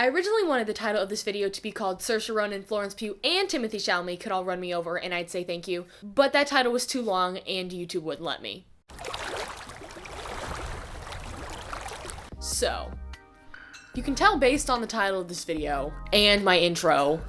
I originally wanted the title of this video to be called Saoirse Ronan, Florence Pugh, and Timothée Chalamet Could All Run Me Over, and I'd say thank you, but that title was too long and YouTube wouldn't let me. So, you can tell based on the title of this video and my intro,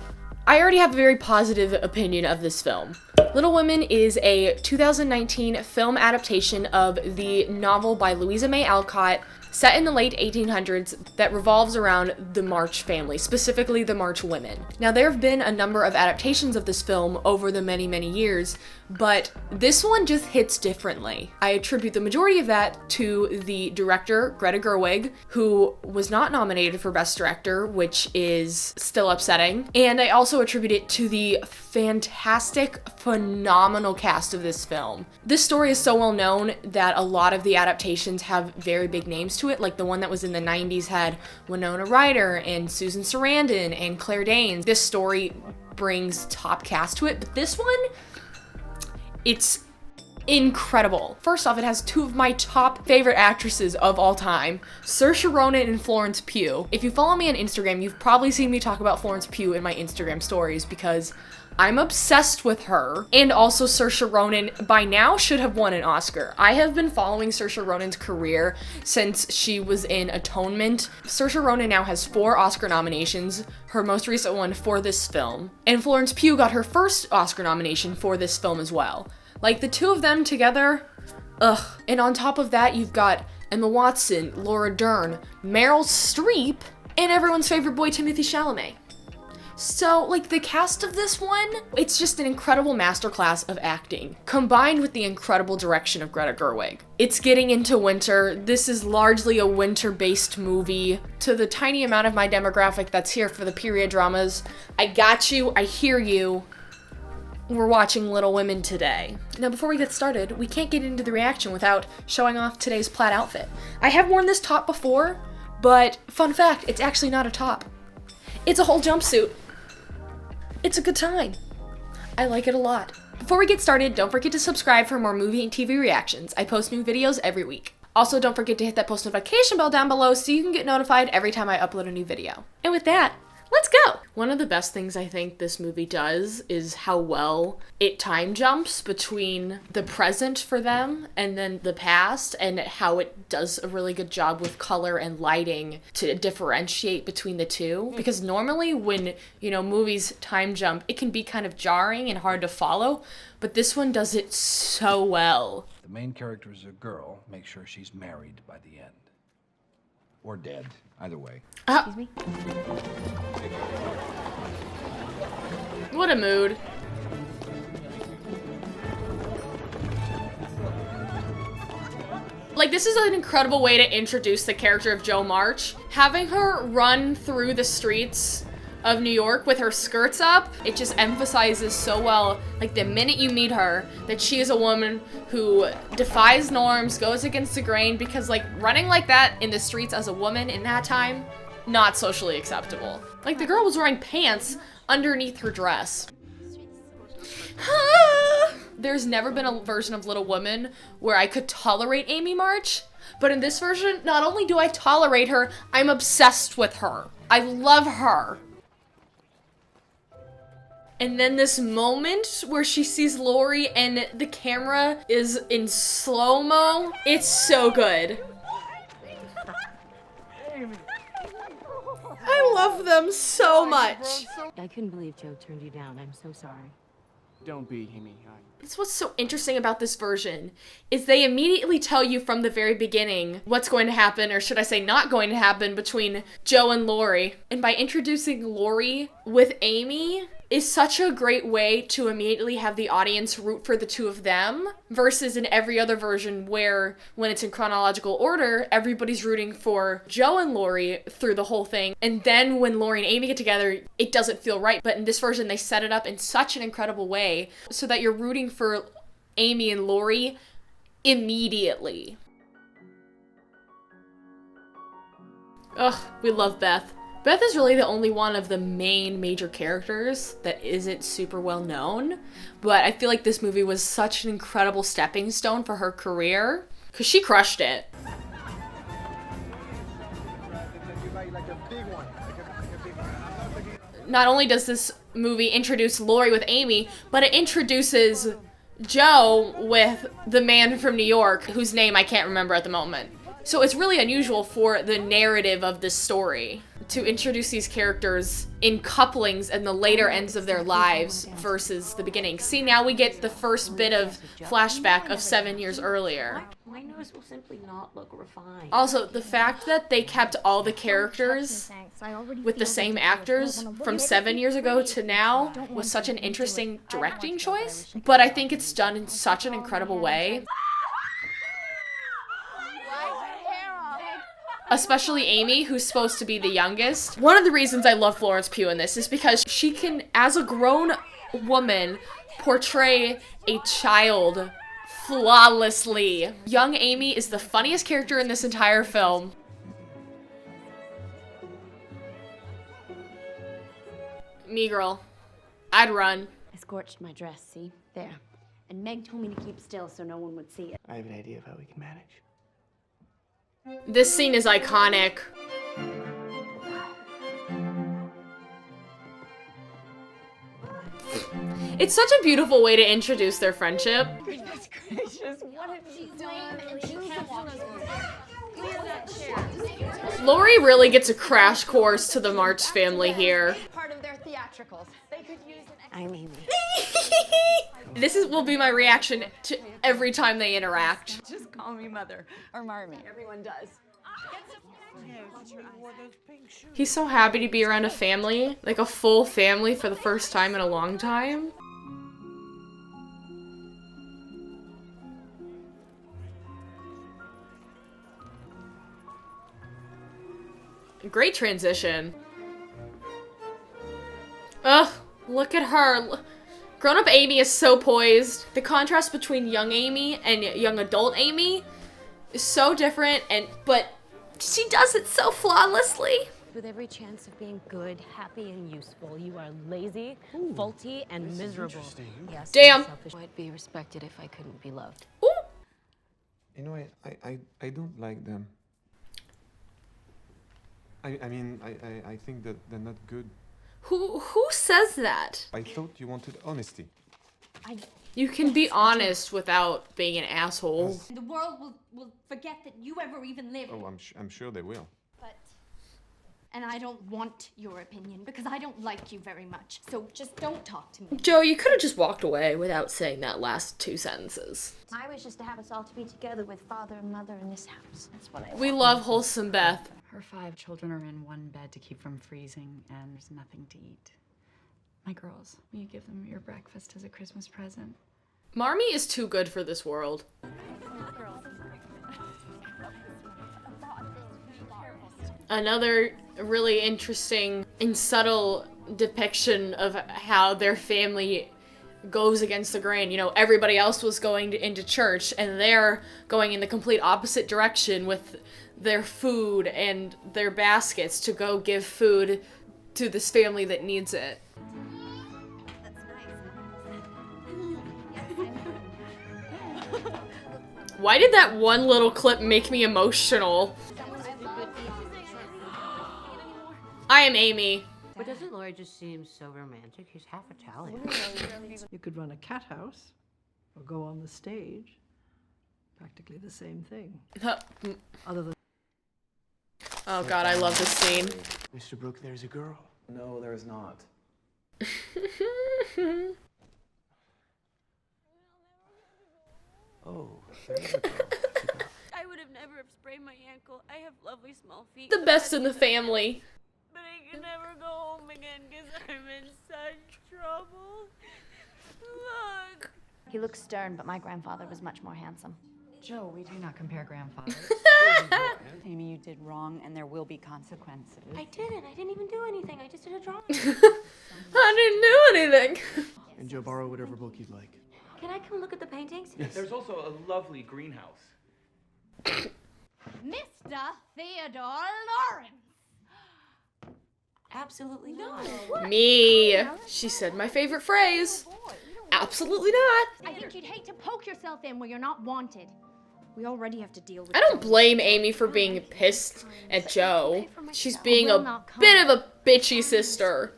I already have a very positive opinion of this film. Little Women is a 2019 film adaptation of the novel by Louisa May Alcott, set in the late 1800s, that revolves around the March family, specifically the March women. Now, there have been a number of adaptations of this film over the many, many years, but this one just hits differently. I attribute the majority of that to the director, Greta Gerwig, who was not nominated for Best Director, which is still upsetting. And I also attribute it to the fantastic, phenomenal cast of this film. This story is so well known that a lot of the adaptations have very big names to it, like the one that was in the 90s had Winona Ryder and Susan Sarandon and Claire Danes. This story brings top cast to it, but this one, it's incredible. First off, it has two of my top favorite actresses of all time, Saoirse Ronan and Florence Pugh. If you follow me on Instagram, you've probably seen me talk about Florence Pugh in my Instagram stories because I'm obsessed with her. And also Saoirse Ronan by now should have won an Oscar. I have been following Saoirse Ronan's career since she was in Atonement. Saoirse Ronan now has 4 Oscar nominations, her most recent one for this film. And Florence Pugh got her first Oscar nomination for this film as well. Like, the two of them together, ugh. And on top of that, you've got Emma Watson, Laura Dern, Meryl Streep, and everyone's favorite boy, Timothée Chalamet. So, like, the cast of this one, it's just an incredible masterclass of acting, combined with the incredible direction of Greta Gerwig. It's getting into winter. This is largely a winter-based movie. To the tiny amount of my demographic that's here for the period dramas, I got you, I hear you. We're watching Little Women today. Now, before we get started, we can't get into the reaction without showing off today's plaid outfit. I have worn this top before, but fun fact, it's actually not a top. It's a whole jumpsuit. It's a good time. I like it a lot. Before we get started, don't forget to subscribe for more movie and TV reactions. I post new videos every week. Also, don't forget to hit that post notification bell down below so you can get notified every time I upload a new video. And with that, let's go! One of the best things I think this movie does is how well it time jumps between the present for them and then the past, and how it does a really good job with color and lighting to differentiate between the two. Because normally when, movies time jump, it can be kind of jarring and hard to follow, but this one does it so well. The main character is a girl. Make sure she's married by the end. Or dead. Either way. Excuse me? What a mood. Like, this is an incredible way to introduce the character of Jo March. Having her run through the streets of New York with her skirts up, it just emphasizes so well, like, the minute you meet her, that she is a woman who defies norms, goes against the grain, because, like, running like that in the streets as a woman in that time, not socially acceptable. Like, the girl was wearing pants underneath her dress. There's never been a version of Little Women where I could tolerate Amy March, but in this version, not only do I tolerate her, I'm obsessed with her. I love her. And then this moment where she sees Laurie and the camera is in slow-mo, it's so good. I love them so much. I couldn't believe Joe turned you down. I'm so sorry. Don't be, Amy. That's what's so interesting about this version, is they immediately tell you from the very beginning what's going to happen, or should I say not going to happen, between Joe and Laurie. And by introducing Laurie with Amy is such a great way to immediately have the audience root for the two of them, versus in every other version where, when it's in chronological order, everybody's rooting for Joe and Laurie through the whole thing. And then when Laurie and Amy get together, it doesn't feel right. But in this version, they set it up in such an incredible way so that you're rooting for Amy and Laurie immediately. Ugh, we love Beth. Beth is really the only one of the main major characters that isn't super well known, but I feel like this movie was such an incredible stepping stone for her career, because she crushed it. Not only does this movie introduce Laurie with Amy, but it introduces Joe with the man from New York, whose name I can't remember at the moment. So it's really unusual for the narrative of this story to introduce these characters in couplings in the later ends of their lives versus the beginning. See, now we get the first bit of flashback of 7 years earlier. My nose will simply not look refined. Also, the fact that they kept all the characters with the same actors from 7 years ago to now was such an interesting directing choice, but I think it's done in such an incredible way. Especially Amy, who's supposed to be the youngest. One of the reasons I love Florence Pugh in this is because she can, as a grown woman, portray a child flawlessly. Young Amy is the funniest character in this entire film. Me girl. I'd run. I scorched my dress, see? There. And Meg told me to keep still so no one would see it. I have an idea of how we can manage. This scene is iconic. It's such a beautiful way to introduce their friendship. Goodness gracious, what is she doing? Laurie really gets a crash course to the March family here. Part of their theatricals. They could use an I'm Amy. Will be my reaction to every time they interact. Just call me Mother or Marmee. Everyone does. He's so happy to be around a family, like a full family for the first time in a long time. Great transition. Ugh, look at her. Grown-up Amy is so poised. The contrast between young Amy and young adult Amy is so different, but she does it so flawlessly. With every chance of being good, happy, and useful, you are lazy, faulty, and miserable. Yes, Damn. selfish. I'd be respected if I couldn't be loved. Ooh. You know, I don't like them. I mean, I think that they're not good. Who says that? I thought you wanted honesty. You can be honest without being an asshole. The world will forget that you ever even lived. Oh, I'm sure they will. And I don't want your opinion because I don't like you very much. So just don't talk to me. Joe, you could have just walked away without saying that last two sentences. I wish just to have us all to be together with father and mother in this house. That's what I want. We love wholesome Beth. Her 5 children are in one bed to keep from freezing, and there's nothing to eat. My girls, will you give them your breakfast as a Christmas present? Marmee is too good for this world. Another really interesting and subtle depiction of how their family goes against the grain. You know, everybody else was going into church, and they're going in the complete opposite direction with their food and their baskets to go give food to this family that needs it. Why did that one little clip make me emotional? I am Amy. But doesn't Laurie just seem so romantic? He's half Italian. You could run a cat house or go on the stage. Practically the same thing. Other than Oh god, I love this scene. Mr. Brooke, there's a girl. No, there is not. Oh, there's a girl. I would have never have sprained my ankle. I have lovely small feet. The best in the family. But I can never go home again because I'm in such trouble. Look. He looks stern, but my grandfather was much more handsome. Joe, we do not compare grandfathers. Amy, you did wrong, and there will be consequences. I didn't even do anything. I just did a drawing. I didn't do anything. And Joe, borrow whatever book you'd like. Can I come look at the paintings? There's also a lovely greenhouse. Mr. Theodore Lawrence. Absolutely not. Me. She said my favorite phrase. Absolutely not. I think you'd hate to poke yourself in where you're not wanted. We already have to deal with I don't blame Amy for being pissed at Joe. She's being a bit of a bitchy sister.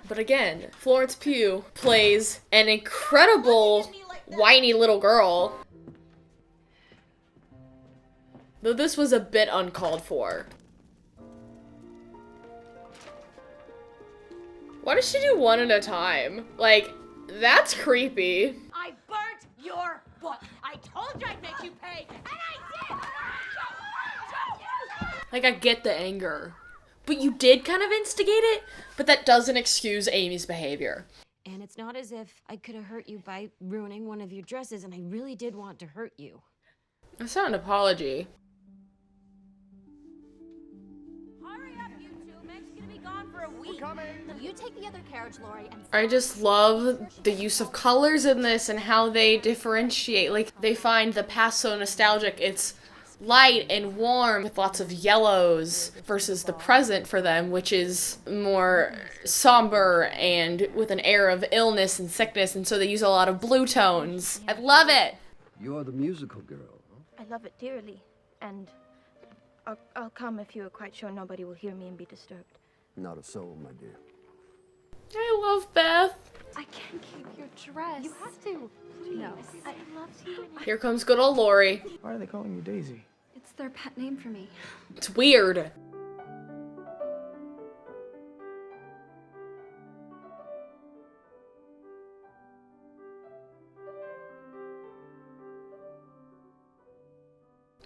But again, Florence Pugh plays an incredible whiny little girl. Though this was a bit uncalled for. Why does she do one at a time? Like, that's creepy. I burnt your book. I told you I'd make you pay, and I did! Like, I get the anger. But you did kind of instigate it, but that doesn't excuse Amy's behavior. And it's not as if I could have hurt you by ruining one of your dresses, and I really did want to hurt you. That's not an apology. Hurry up, you two. Meg's gonna be gone for a week. You take the other carriage, Lori, and I just love the use of colors in this and how they differentiate. Like, they find the past so nostalgic. It's light and warm with lots of yellows versus the present for them, which is more somber and with an air of illness and sickness, and so they use a lot of blue tones. I love it. You're the musical girl. I love it dearly. And I'll come if you are quite sure nobody will hear me and be disturbed. Not a soul, my dear. I love Beth. I can't keep your dress. You have to. Please. No. I love you. Here comes good old Lori. Why are they calling you Daisy? It's their pet name for me. It's weird.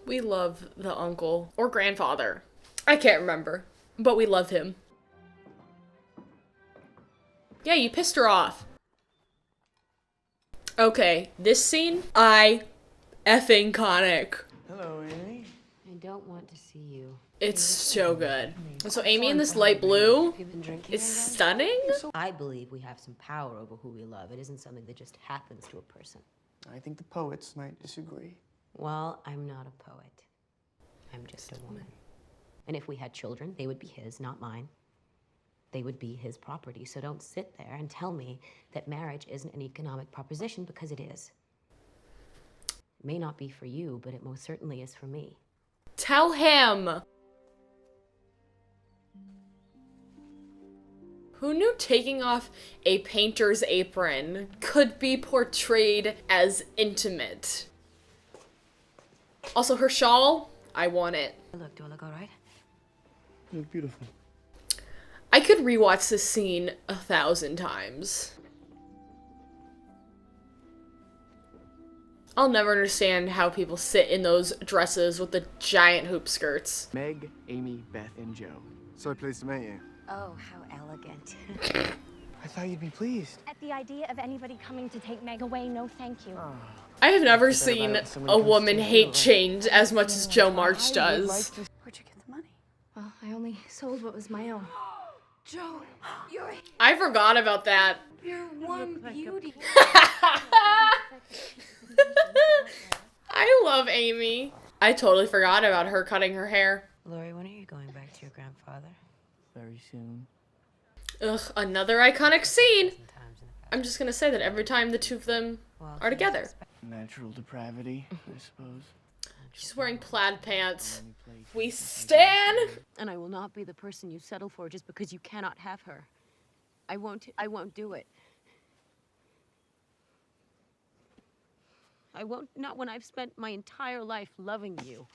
We love the uncle or grandfather. I can't remember, but we love him. Yeah, you pissed her off. Okay, this scene, effing iconic. Hello, Amy. I don't want to see you. It's so good. And so Amy in this light blue is stunning. I believe we have some power over who we love. It isn't something that just happens to a person. I think the poets might disagree. Well, I'm not a poet. I'm just a woman. And if we had children, they would be his, not mine. They would be his property. So don't sit there and tell me that marriage isn't an economic proposition, because it is. It may not be for you, but it most certainly is for me. Tell him. Who knew taking off a painter's apron could be portrayed as intimate? Also, her shawl, I want it. Look, do I look all right? You look beautiful. I could rewatch this scene 1,000 times. I'll never understand how people sit in those dresses with the giant hoop skirts. Meg, Amy, Beth, and Joe. So pleased to meet you. Oh, how elegant. I thought you'd be pleased. At the idea of anybody coming to take Meg away, no thank you. I have never seen a woman hate change as much as Joe March does. Where'd you get the money? Well, I only sold what was my own. Joe, I forgot about that. you're one beauty. I love Amy. I totally forgot about her cutting her hair. Lori, when are you going back to your grandfather? Very soon. Ugh, another iconic scene. I'm just gonna say that every time the two of them are together. Natural depravity, I suppose. She's wearing plaid pants. We stan. And I will not be the person you settle for just because you cannot have her. I won't do it. I won't, not when I've spent my entire life loving you.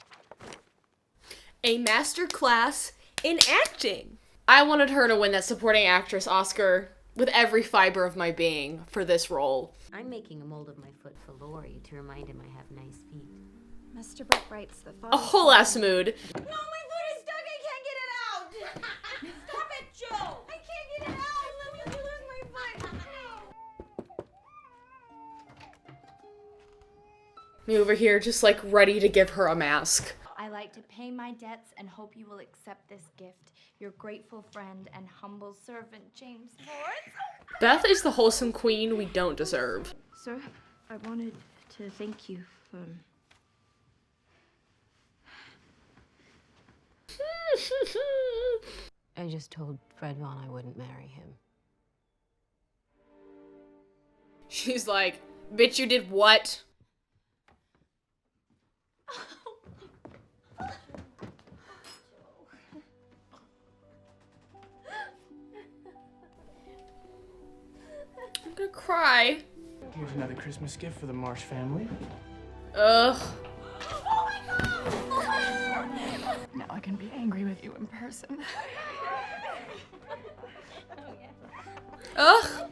A master class in acting. I wanted her to win that supporting actress Oscar with every fiber of my being for this role. I'm making a mold of my foot for Lori to remind him I have nice feet. Mr. Brett writes the A whole ass mood. No, my foot is stuck. I can't get it out. Stop it, Joe. I can't get it out. Let me lose my foot. Me over here just like ready to give her a mask. I like to pay my debts and hope you will accept this gift. Your grateful friend and humble servant, James Lawrence. Beth is the wholesome queen we don't deserve. Sir, I wanted to thank you for... I just told Fred Vaughn I wouldn't marry him. She's like, bitch, you did what? I'm gonna cry. Here's another Christmas gift for the Marsh family. Ugh. Now I can be angry with you in person. Ugh.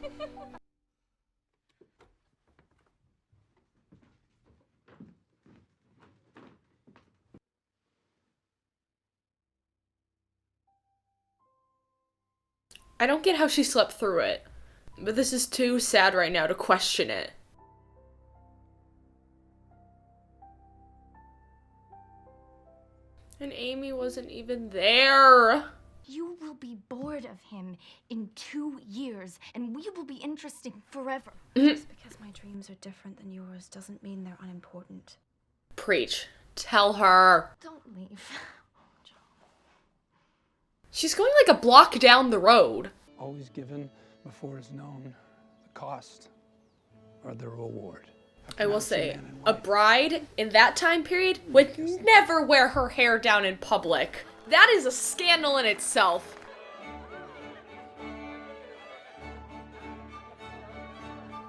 I don't get how she slept through it, but this is too sad right now to question it. And Amy wasn't even there. You will be bored of him in 2 years, and we will be interesting forever. Just because my dreams are different than yours doesn't mean they're unimportant. Preach. Tell her. Don't leave. She's going like a block down the road. Always given before it's known the cost or the reward. I will say, a bride in that time period would never wear her hair down in public. That is a scandal in itself.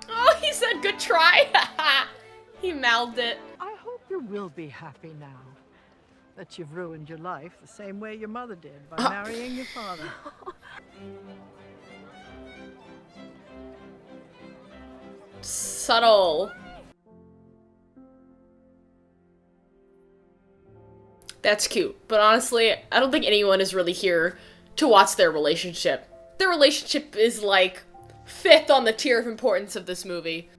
Oh, he said good try. He mouthed it. I hope you will be happy now that you've ruined your life the same way your mother did by marrying your father. Subtle. That's cute, but honestly, I don't think anyone is really here to watch their relationship. Their relationship is like 5th on the tier of importance of this movie.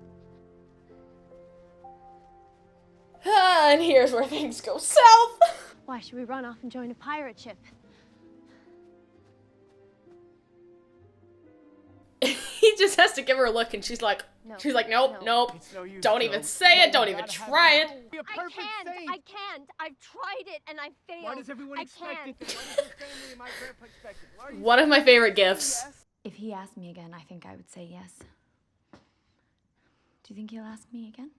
And here's where things go south. Why should we run off and join a pirate ship? He just has to give her a look, and she's like, No. nope, nope. It's no use, Don't Joe. even say it. Don't even try it. Be a perfect saint. I can't. I've tried it and I failed. Why does everyone expect can't. it? Why does your family and my grandpa expect it? Why are you One of my favorite gifts. If he asked me again, I think I would say yes. Do you think he'll ask me again?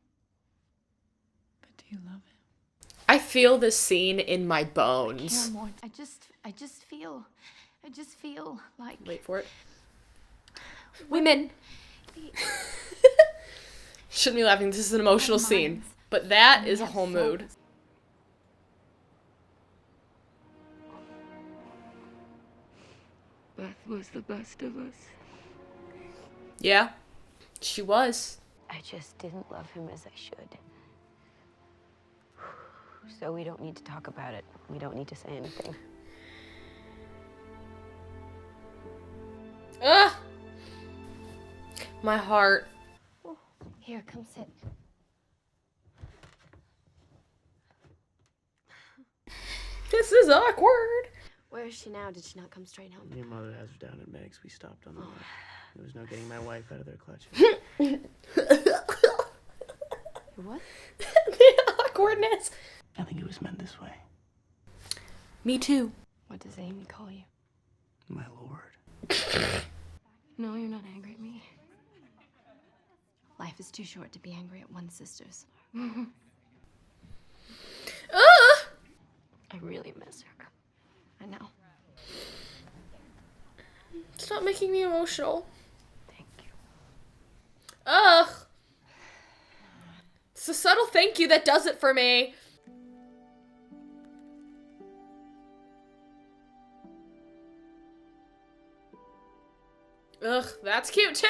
But do you love him? I feel this scene in my bones. More. I just feel like Wait for it. Women. Shouldn't be laughing. This is an emotional scene. But that is a whole mood. Beth was the best of us. Yeah, she was. I just didn't love him as I should. So we don't need to talk about it. We don't need to say anything. Ugh! My heart. Here, come sit. This is awkward. Where is she now? Did she not come straight home? Your mother has her down at Meg's. We stopped on the way. There was no getting my wife out of their clutches. What? The awkwardness. I think it was meant this way. Me too. What does Amy call you? My lord. No, you're not angry at me. Life is too short to be angry at one's sisters. I really miss her. I know. Stop making me emotional. Thank you. Ugh. It's a subtle thank you that does it for me. Ugh, that's cute too.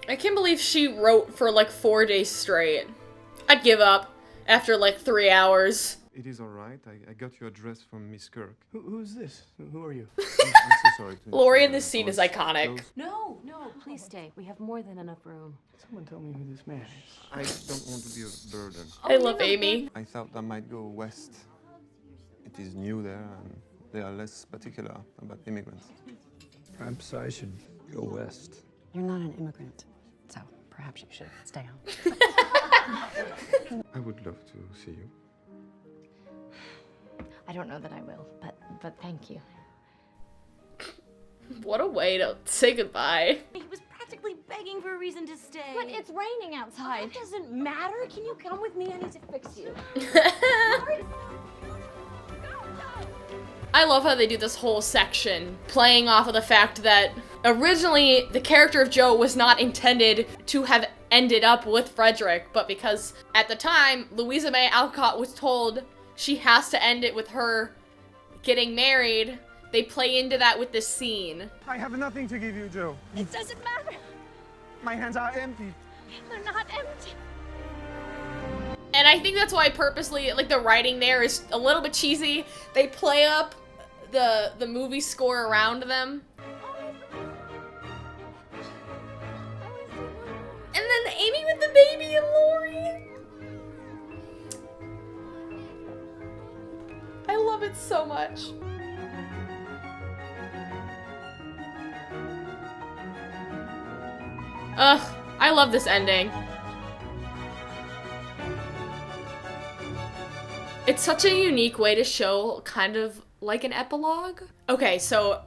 I can't believe she wrote for like 4 days straight. I'd give up after like 3 hours. It is all right. I got your address from Miss Kirk. Who's this? Who are you? I'm so sorry. Laurie in this scene is iconic. No, please stay. We have more than enough room. Someone tell me who this man is. I don't want to be a burden. I love Amy. I thought I might go west. It is new there, and they are less particular about immigrants. Perhaps I should go west. You're not an immigrant, so perhaps you should stay home. I would love to see you. I don't know that I will, but thank you. What a way to say goodbye. He was practically begging begging for a reason to stay. But it's raining outside. It doesn't matter. Can you come with me? I need to fix you. I love how they do this whole section playing off of the fact that originally the character of Joe was not intended to have ended up with Frederick, but because at the time Louisa May Alcott was told she has to end it with her getting married, they play into that with this scene. I have nothing to give you, Joe. It doesn't matter. My hands are empty. They're not empty. And I think that's why purposely, like, the writing there is a little bit cheesy. They play up the movie score around them. And then Amy with the baby and Laurie. I love it so much. Ugh, I love this ending. It's such a unique way to show kind of like an epilogue. Okay, so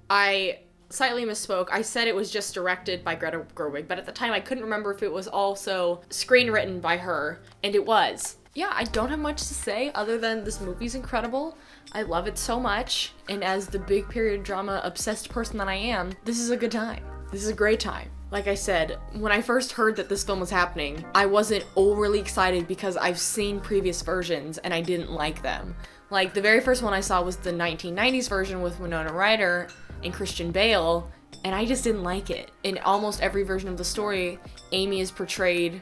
I slightly misspoke. I said it was just directed by Greta Gerwig, but at the time I couldn't remember if it was also screenwritten by her, and it was. Yeah, I don't have much to say other than this movie's incredible. I love it so much, and as the big period drama obsessed person that I am, this is a good time. This is a great time. Like I said, when I first heard that this film was happening, I wasn't overly excited because I've seen previous versions and I didn't like them. Like, the very first one I saw was the 1990s version with Winona Ryder and Christian Bale, and I just didn't like it. In almost every version of the story, Amy is portrayed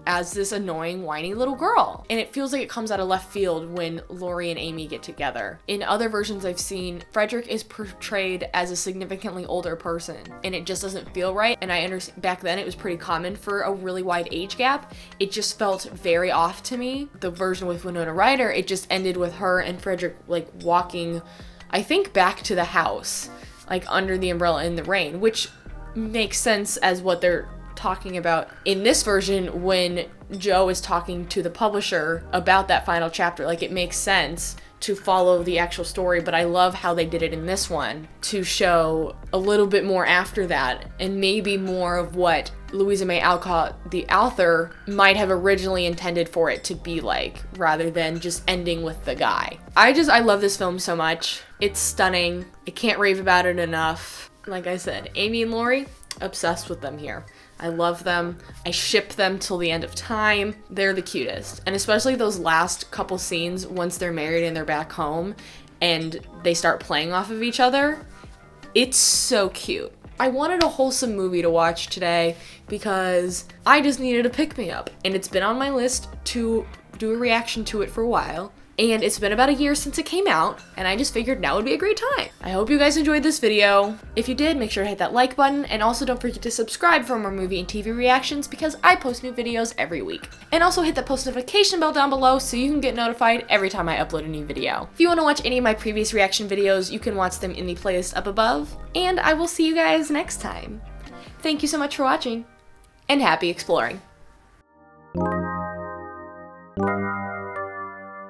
as this annoying, whiny little girl. And it feels like it comes out of left field when Laurie and Amy get together. In other versions I've seen, Frederick is portrayed as a significantly older person, and it just doesn't feel right. And I understand back then it was pretty common for a really wide age gap. It just felt very off to me. The version with Winona Ryder, it just ended with her and Frederick like walking, I think, back to the house, like under the umbrella in the rain, which makes sense as what they're talking about in this version when Joe is talking to the publisher about that final chapter. Like, it makes sense to follow the actual story, but I love how they did it in this one to show a little bit more after that and maybe more of what Louisa May Alcott, the author, might have originally intended for it to be like, rather than just ending with the guy. I love this film so much. It's stunning. I can't rave about it enough. Like I said, Amy and Laurie, obsessed with them here. I love them. I ship them till the end of time. They're the cutest. And especially those last couple scenes once they're married and they're back home and they start playing off of each other. It's so cute. I wanted a wholesome movie to watch today because I just needed a pick-me-up. And it's been on my list to do a reaction to it for a while. And it's been about a year since it came out, and I just figured now would be a great time. I hope you guys enjoyed this video. If you did, make sure to hit that like button, and also don't forget to subscribe for more movie and TV reactions because I post new videos every week. And also hit that post notification bell down below so you can get notified every time I upload a new video. If you want to watch any of my previous reaction videos, you can watch them in the playlist up above, and I will see you guys next time. Thank you so much for watching, and happy exploring.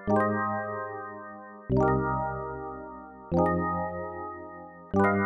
Thank you.